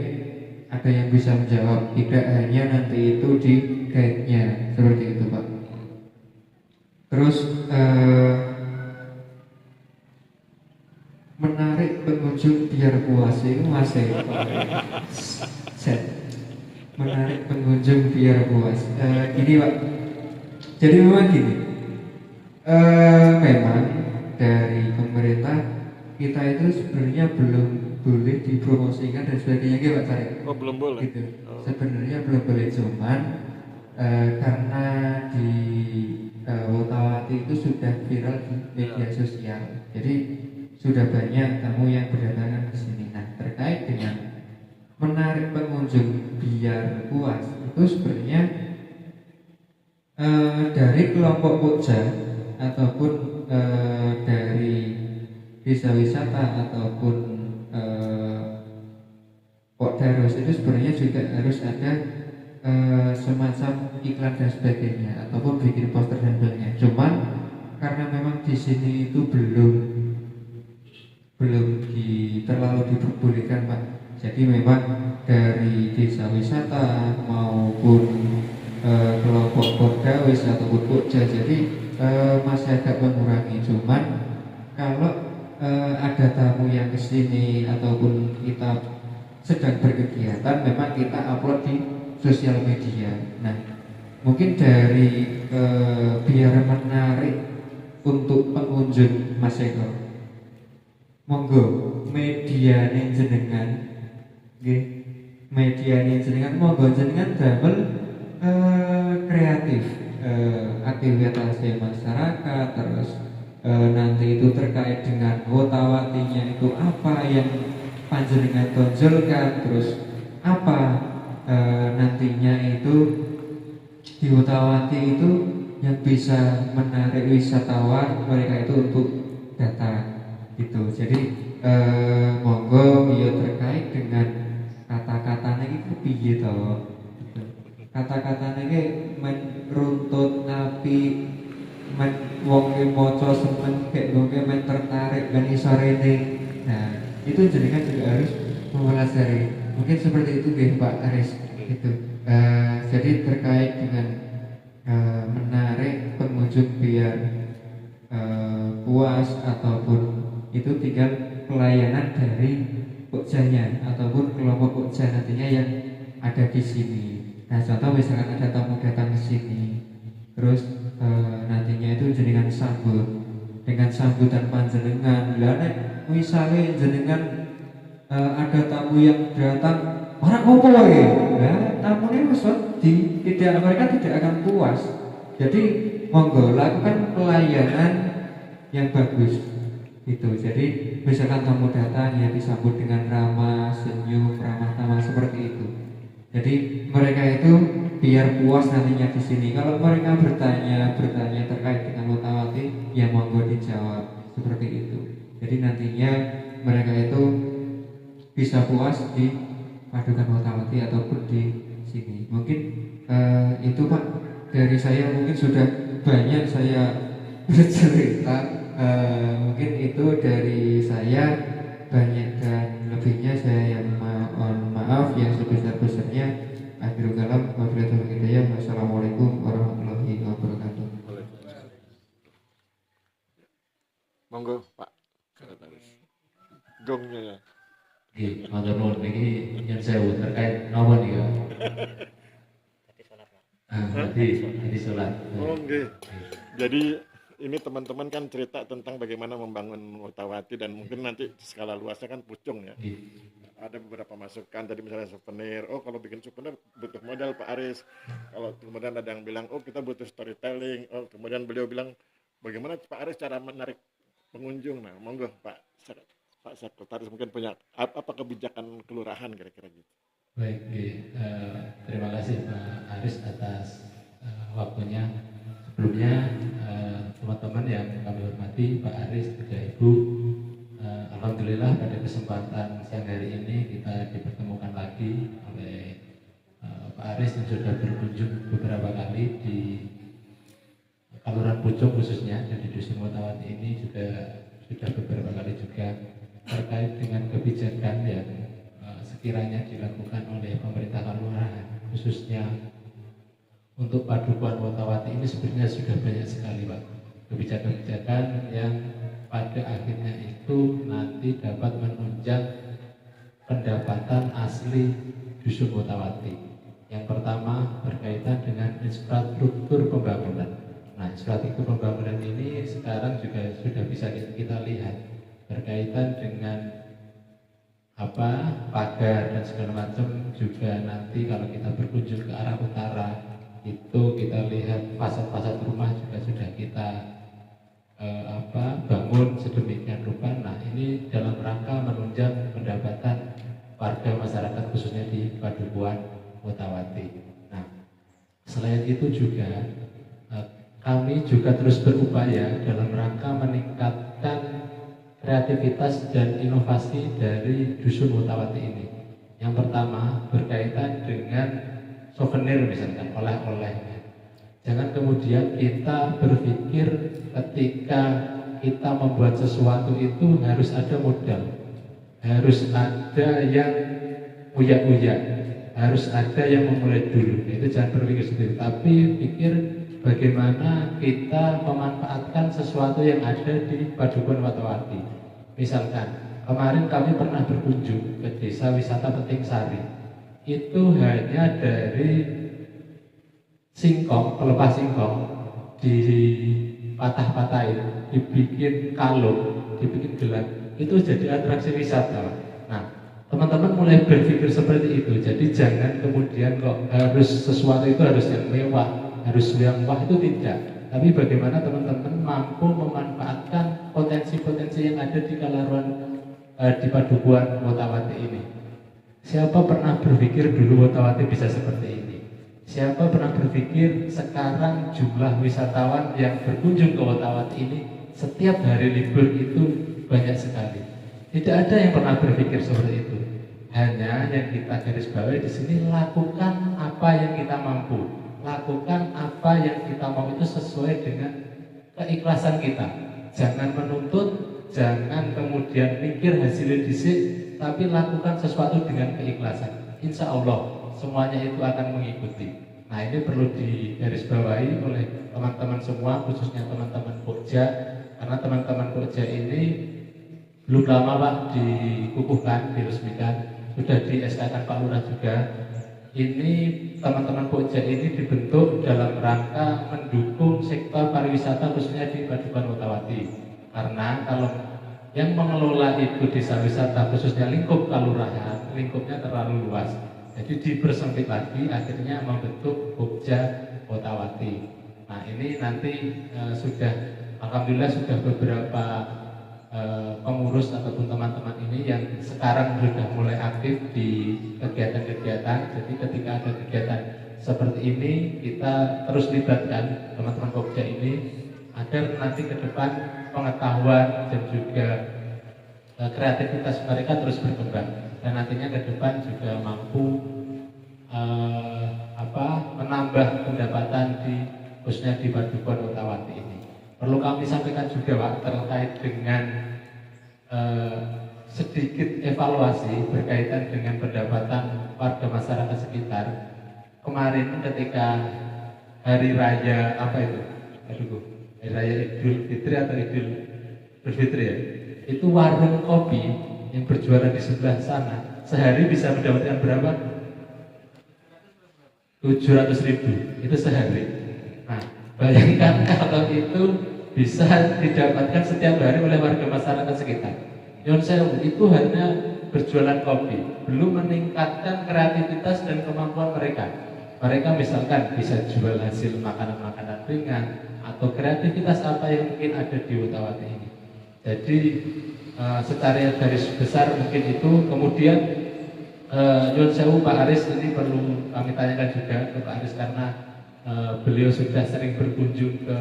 ada yang bisa menjawab, tidak hanya nanti itu di guide-nya seperti itu Pak. Terus menarik pengunjung biar puas itu masih menarik pengunjung biar puas. Gini Pak, jadi memang gini, memang dari pemerintah kita itu sebenarnya belum boleh dipromosikan dan sebagainya gitu Pak Tarik. Oh belum boleh. Gitu. Sebenarnya belum boleh, cuman karena di Wotawati itu sudah viral di media sosial, jadi sudah banyak tamu yang berdatangan ke sini. Nah terkait dengan menarik pengunjung biar puas itu sebenarnya dari kelompok Pokja ataupun dari desa wisata ataupun Pokdarus itu sebenarnya juga harus ada semacam iklan dan sebagainya ataupun bikin poster dan sebagainya. Cuman karena memang di sini itu belum terlalu diperbolehkan Pak. Jadi memang dari desa wisata maupun kelompok Pordawis ataupun Pokja. Jadi masih agak mengurangi. Cuman kalau ada tamu yang kesini ataupun kita sedang berkegiatan, memang kita upload di sosial media. Nah, mungkin dari biar menarik untuk pengunjung Mas Eko, monggo mediane jenengan, nggih, mediane jenengan monggo jenengan damel kreatif, aktivitas masyarakat, terus nanti itu terkait dengan wotawatinya itu apa yang panjenengan tonjolkan, terus apa nantinya itu di Wotawati itu yang bisa menarik wisatawan mereka itu untuk datang gitu. Jadi monggo ya terkait dengan kata-katanya itu piye to, gitu. Kata-katanya ki men runtut napi, men wong ki maca semen kek wong ki men tertarik ben iso rene. Nah, itu jenengan juga harus mempelajari. Mungkin seperti itu nggih Pak Aris gitu. Jadi terkait dengan menarik pengunjung biar puas ataupun itu tinggal pelayanan dari Pokjanya ataupun kelompok Pokja nantinya yang ada di sini. Nah, contoh misalkan ada tamu datang ke sini, terus nantinya itu jenengan sambut dengan sambutan panjenengan. Lah nek misalnya jenengan ada tamu yang datang orang opo ya, nah tamunya maksud mereka tidak akan puas. Jadi monggo lakukan pelayanan yang bagus itu. Jadi misalkan tamu datang ya disambut dengan ramah, senyum, ramah tamah seperti itu. Jadi mereka itu biar puas nantinya di sini. Kalau mereka bertanya terkait dengan Wotawati, ya monggo dijawab seperti itu. Jadi nantinya mereka itu bisa puas di Padukan Wotawati ataupun di sini. Mungkin itu Pak dari saya, mungkin sudah banyak saya bercerita. Mungkin itu dari saya, banyak dan lebihnya saya yang mohon maaf yang sebesar-besarnya. Akhirul kalam, wabillahi taufiq wal hidayah. Wassalamualaikum warahmatullahi wabarakatuh. Monggo Pak gongnya ya. Nggih, matur nuwun niki yen sewu terkait napa nih ya? Tadi sholat Pak. Tadi sholat. Oh nggih. Jadi ini teman-teman kan cerita tentang bagaimana membangun Wotawati dan mungkin nanti skala luasnya kan Pucung ya. Ada beberapa masukan tadi misalnya souvenir. Oh kalau bikin souvenir butuh modal Pak Aris. Kalau kemudian ada yang bilang oh kita butuh storytelling. Oh kemudian beliau bilang bagaimana Pak Aris cara menarik pengunjung. Nah monggo Pak Sekretaris mungkin punya apa kebijakan kelurahan kira-kira gitu. Baik, terima kasih Pak Aris atas waktunya. Sebelumnya teman-teman yang kami hormati, Pak Aris, juga Ibu, alhamdulillah pada kesempatan siang hari ini kita dipertemukan lagi oleh Pak Aris yang sudah berkunjung beberapa kali di Kelurahan Pucung khususnya, dan di Dusun Wotawati ini juga sudah beberapa kali juga terkait dengan kebijakan yang sekiranya dilakukan oleh pemerintah kelurahan, khususnya untuk Padukuhan Wotawati ini sebenarnya sudah banyak sekali Pak kebijakan-kebijakan yang pada akhirnya itu nanti dapat menunjang pendapatan asli Dusun Wotawati. Yang pertama berkaitan dengan infrastruktur pembangunan. Nah, infrastruktur pembangunan ini sekarang juga sudah bisa kita lihat berkaitan dengan pagar dan segala macam. Juga nanti kalau kita berkunjung ke arah utara itu kita lihat fasad-fasad rumah juga sudah kita bangun sedemikian rupa. Nah ini dalam rangka menunjang pendapatan warga masyarakat khususnya di Padukuhan Wotawati. Nah selain itu juga kami juga terus berupaya dalam rangka meningkatkan kreativitas dan inovasi dari Dusun Wotawati ini. Yang pertama berkaitan dengan souvenir, misalkan oleh-oleh. Jangan kemudian kita berpikir ketika kita membuat sesuatu itu harus ada modal, harus ada yang uya-uya, harus ada yang memulai dulu. Itu jangan berpikir sendiri, tapi pikir bagaimana kita memanfaatkan sesuatu yang ada di Padukuhan Watawati. Misalkan kemarin kami pernah berkunjung ke desa wisata Peting Sari. Itu hanya dari singkong, pelepah singkong dipatah-patahin, dibikin kalung, dibikin gelang, itu jadi atraksi wisata. Nah, teman-teman mulai berpikir seperti itu. Jadi jangan kemudian kok harus sesuatu itu harus yang mewah, harus yang wah, itu tidak. Tapi bagaimana teman-teman mampu memanfaatkan potensi-potensi yang ada di Kalaruan, di Padukuhan Watawati ini. Siapa pernah berpikir dulu Watawati bisa seperti ini? Siapa pernah berpikir sekarang jumlah wisatawan yang berkunjung ke Watawati ini setiap hari libur itu banyak sekali? Tidak ada yang pernah berpikir seperti itu. Hanya yang kita garis bawahi di sini, lakukan apa yang kita mampu, lakukan apa yang kita mau, itu sesuai dengan keikhlasan kita. Jangan menuntut, jangan kemudian mikir hasilnya disik, tapi lakukan sesuatu dengan keikhlasan. Insya Allah semuanya itu akan mengikuti. Nah, ini perlu digarisbawahi oleh teman-teman semua, khususnya teman-teman Pokja, karena teman-teman Pokja ini belum lama Pak dikukuhkan, diresmikan, sudah di SK-kan Pak Lurah juga. Ini teman-teman Pokja ini dibentuk dalam rangka mendukung sektor pariwisata khususnya di Padukuhan Watawati. Karena kalau yang mengelola itu desa wisata khususnya lingkup kelurahan, lingkupnya terlalu luas. Jadi dipersempit lagi, akhirnya membentuk Pokja Watawati. Nah, ini nanti sudah, alhamdulillah sudah beberapa pengurus ataupun teman-teman ini yang sekarang sudah mulai aktif di kegiatan-kegiatan. Jadi ketika ada kegiatan seperti ini, kita terus libatkan teman-teman Pokja ini agar nanti ke depan pengetahuan dan juga kreativitas mereka terus berkembang, dan nantinya ke depan juga mampu menambah pendapatan khususnya di Padukuhan Watawati ini. Perlu kami sampaikan juga Pak, terkait dengan sedikit evaluasi berkaitan dengan pendapatan warga masyarakat sekitar. Kemarin ketika hari raya hari raya Idul Fitri atau Idul Fitri ya, itu warung kopi yang berjualan di sebelah sana sehari bisa mendapatkan berapa? 700.000 itu sehari. Nah, bayangkan kalau itu bisa didapatkan setiap hari oleh warga masyarakat sekitar. Nyon sewu itu hanya berjualan kopi, belum meningkatkan kreativitas dan kemampuan mereka. Mereka misalkan bisa jual hasil makanan-makanan ringan atau kreativitas apa yang mungkin ada di Watawati ini. Jadi secara garis besar mungkin itu. Kemudian Nyon sewu Pak Aris, ini perlu kami tanyakan juga ke Pak Aris karena beliau sudah sering berkunjung ke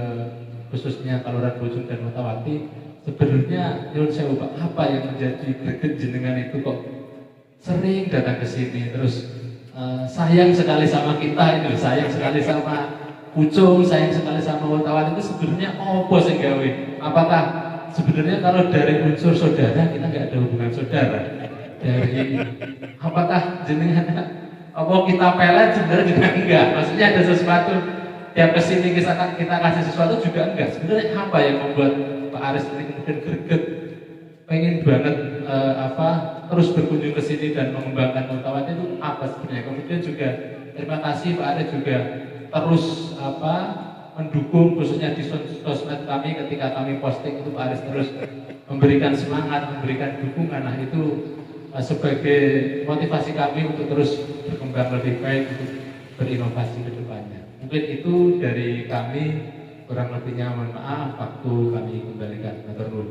khususnya Kelurahan Bojong dan Watawati. Sebenarnya Nyon sewu Pak, apa yang menjadi greget jenengan itu kok sering datang ke sini, terus sayang sekali sama kita ini, sayang sekali sama Pucung, sayang sekali sama Watawati, itu sebenarnya apa sih gawe? Apakah sebenarnya kalau dari unsur saudara kita nggak ada hubungan saudara? Dari apakah jenengan apa kita pelet sebenarnya juga enggak? Maksudnya ada sesuatu yang kesini kita kasih sesuatu juga enggak? Sebenarnya apa yang membuat Pak Aris ini kemudian greget pengen banget terus berkunjung ke sini dan mengembangkan Watawati itu apa sebenarnya? Kemudian juga terima kasih Pak Aris juga terus mendukung khususnya di sosmed kami ketika kami posting itu. Pak Aris terus memberikan semangat, memberikan dukungan. Nah, itu sebagai motivasi kami untuk terus berkembang lebih baik, untuk berinovasi ke depannya. Mungkin itu dari kami, kurang lebihnya mohon maaf, waktu kami kembalikan. Matur nuwun.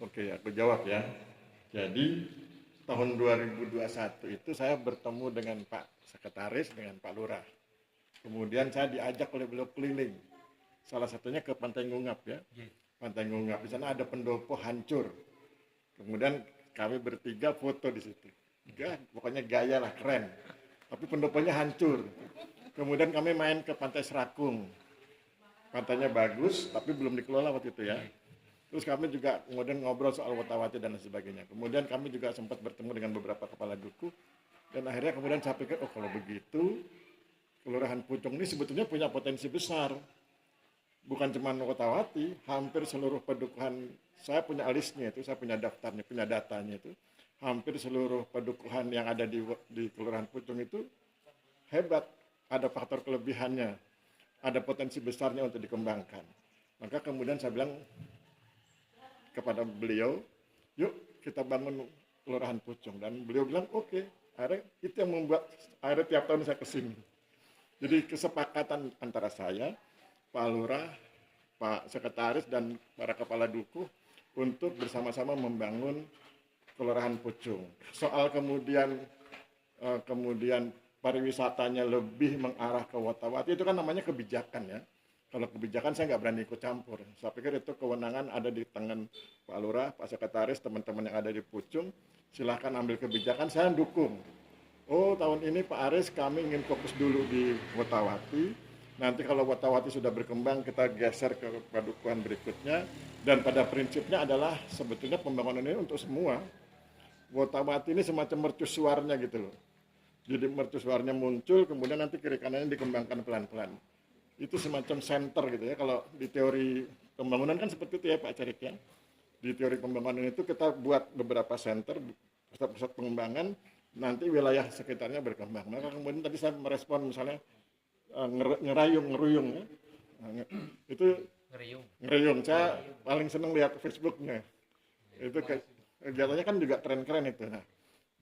Oke, aku jawab ya. Jadi tahun 2021 itu saya bertemu dengan Pak Sekretaris, dengan Pak Lurah. Kemudian saya diajak oleh beliau keliling. Salah satunya ke Pantai Ngungap ya. Pantai Ngungap, di sana ada pendopo hancur. Kemudian kami bertiga foto di situ. Pokoknya gaya lah, keren. Tapi pendoponya hancur. Kemudian kami main ke Pantai Serakung. Pantainya bagus, tapi belum dikelola waktu itu ya. Terus kami juga kemudian ngobrol soal Wotawati dan lain sebagainya. Kemudian kami juga sempat bertemu dengan beberapa kepala duku. Dan akhirnya kemudian saya pikir, oh kalau begitu, Kelurahan Pucung ini sebetulnya punya potensi besar. Bukan cuma Wotawati, hampir seluruh pedukuhan, saya punya listnya itu, saya punya daftarnya, punya datanya itu. Hampir seluruh pedukuhan yang ada di Kelurahan Pucung itu hebat. Ada faktor kelebihannya, ada potensi besarnya untuk dikembangkan. Maka kemudian saya bilang kepada beliau, yuk kita bangun Kelurahan Pucung. Dan beliau bilang oke. Akhirnya itu yang membuat akhirnya tiap tahun saya kesini. Jadi kesepakatan antara saya, Pak Lurah, Pak Sekretaris, dan para kepala duku untuk bersama-sama membangun Kelurahan Pucung. Soal kemudian pariwisatanya lebih mengarah ke Wotawati, itu kan namanya kebijakan ya. Kalau kebijakan saya nggak berani ikut campur. Saya pikir itu kewenangan ada di tangan Pak Lurah, Pak Sekretaris, teman-teman yang ada di Pucung. Silahkan ambil kebijakan, saya dukung. Oh, tahun ini Pak Aris kami ingin fokus dulu di Wotawati. Nanti kalau Wotawati sudah berkembang, kita geser ke padukuhan berikutnya. Dan pada prinsipnya adalah sebetulnya pembangunan ini untuk semua. Wotawati ini semacam mercusuarnya gitu loh. Jadi mercusuarnya muncul, kemudian nanti kiri kanannya dikembangkan pelan-pelan. Itu semacam center gitu ya. Kalau di teori pembangunan kan seperti itu ya Pak Carik ya. Di teori pembangunan itu kita buat beberapa center, pusat-pusat pengembangan, nanti wilayah sekitarnya berkembang. Maka kemudian tadi saya merespon misalnya ngeruyung ya. Itu ngeruyung. Saya paling senang lihat Facebooknya. Itu kegiatannya kan juga keren-keren itu. Nah,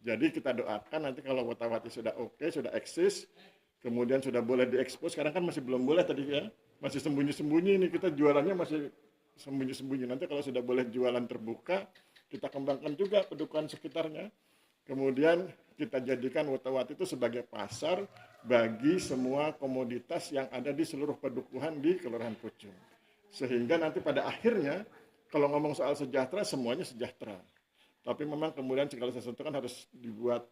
jadi kita doakan nanti kalau Wotawati sudah oke, sudah eksis, kemudian sudah boleh diekspos. Sekarang kan masih belum boleh tadi ya, masih sembunyi-sembunyi ini, kita jualannya masih sembunyi-sembunyi. Nanti kalau sudah boleh jualan terbuka, kita kembangkan juga pedukuhan sekitarnya. Kemudian kita jadikan Wotawati itu sebagai pasar bagi semua komoditas yang ada di seluruh pedukuhan di Kelurahan Pucung. Sehingga nanti pada akhirnya kalau ngomong soal sejahtera, semuanya sejahtera. Tapi memang kemudian segala sesuatu kan harus dibuat,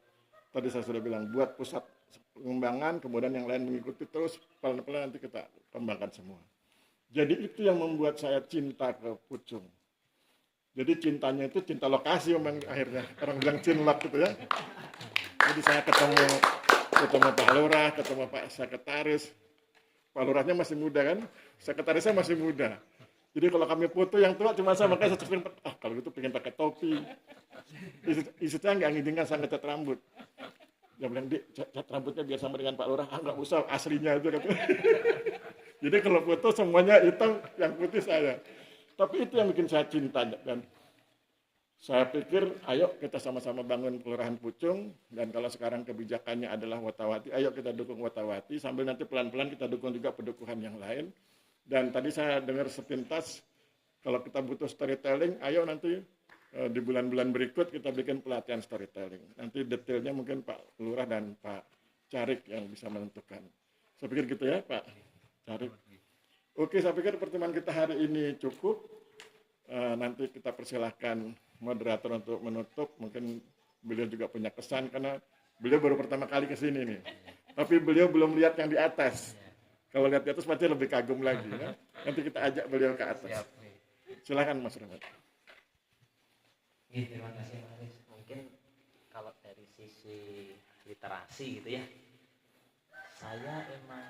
tadi saya sudah bilang, buat pusat pengembangan, kemudian yang lain mengikuti terus, pelan-pelan nanti kita kembangkan semua. Jadi itu yang membuat saya cinta ke Pucung. Jadi cintanya itu cinta lokasi memang akhirnya. Orang bilang cinlok gitu ya. Jadi saya ketemu Pak Lurah, ketemu Pak Sekretaris. Pak Lurahnya masih muda kan, Sekretarisnya masih muda. Jadi kalau kami foto yang tua cuma saya, makanya saya cuma, kalau gitu pengen pakai topi. Istri saya nggak ngizinkan saya ngecat rambut. Dia bilang, Dik, cat rambutnya biar sama dengan Pak Lurah. Nggak usah, aslinya aja. Jadi kalau foto semuanya hitam, yang putih saya. Tapi itu yang bikin saya cinta. Dan saya pikir, ayo kita sama-sama bangun Kelurahan Pucung. Dan kalau sekarang kebijakannya adalah Wotawati, ayo kita dukung Wotawati. Sambil nanti pelan-pelan kita dukung juga pedukuhan yang lain. Dan tadi saya dengar sepintas, kalau kita butuh storytelling, ayo nanti di bulan-bulan berikut kita bikin pelatihan storytelling. Nanti detailnya mungkin Pak Lurah dan Pak Carik yang bisa menentukan. Saya pikir gitu ya Pak Carik. Oke, saya pikir pertemuan kita hari ini cukup. Nanti kita persilahkan moderator untuk menutup. Mungkin beliau juga punya kesan karena beliau baru pertama kali ke sini nih. Tapi beliau belum lihat yang di atas. Kalau lihat di atas pasti lebih kagum lagi. Ya? Nanti kita ajak beliau ke atas. Silakan Mas Rahmat. Terima kasih Mas Aris. Mungkin kalau dari sisi literasi gitu ya, saya emang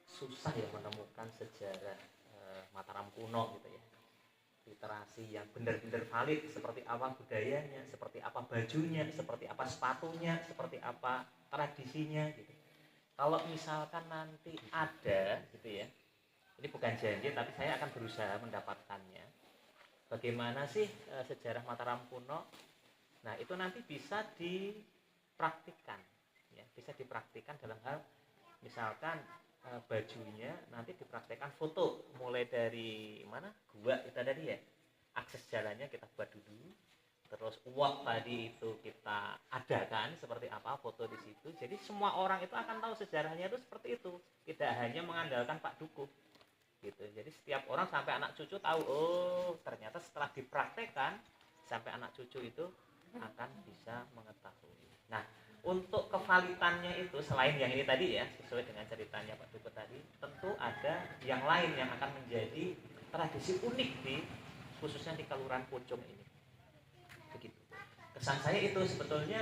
susah ya menemukan sejarah Mataram kuno gitu ya. Literasi yang benar-benar valid, seperti apa budayanya, seperti apa bajunya, seperti apa sepatunya, seperti apa tradisinya gitu. Kalau misalkan nanti ada gitu ya, ini bukan janji tapi saya akan berusaha mendapatkannya. Bagaimana sih sejarah Mataram kuno? Nah itu nanti bisa dipraktikkan, ya, bisa dipraktikkan dalam hal misalkan bajunya nanti dipraktikkan foto, mulai dari mana gua itu tadi ya, akses jalannya kita buat dulu. Terus uap tadi itu kita adakan seperti apa foto di situ. Jadi semua orang itu akan tahu sejarahnya itu seperti itu. Tidak hanya mengandalkan Pak Dukuh. Gitu. Jadi setiap orang sampai anak cucu tahu, oh ternyata setelah dipraktekkan sampai anak cucu itu akan bisa mengetahui. Nah, untuk kevalitannya itu selain yang ini tadi ya, sesuai dengan ceritanya Pak Dukuh tadi, tentu ada yang lain yang akan menjadi tradisi unik di khususnya di Kelurahan Pucung ini. Begitu. Kesan saya itu sebetulnya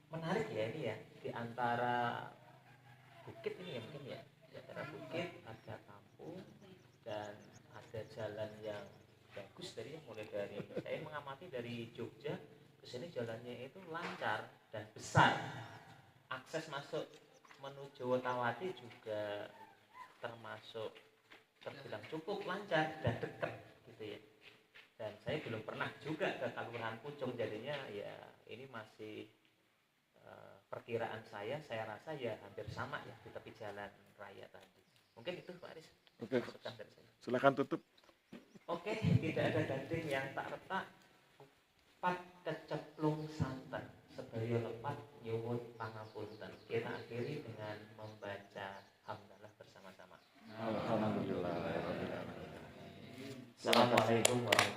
menarik ya ini ya, di antara bukit ini ya mungkin ya, di antara bukit ada kampung dan ada jalan yang bagus dari mulai dari saya mengamati dari Jogja ke sini jalannya itu lancar dan besar. Akses masuk menuju Wotawati juga termasuk terbilang cukup lancar dan dekat gitu ya. Dan saya belum pernah juga ke Kelurahan Pucung, jadinya ya ini masih perkiraan saya rasa ya hampir sama ya di tepi jalan raya tadi. Mungkin itu Pak Aris. Oke. Masukan dari saya. Silakan tutup. Oke, tidak ada gading yang tak retak, pat keceplung santan, sedaya lepat nyuwun pangapunten. Kita akhiri dengan membaca hamdalah bersama-sama. Alhamdulillah. Assalamualaikum warahmatullahi wabarakatuh.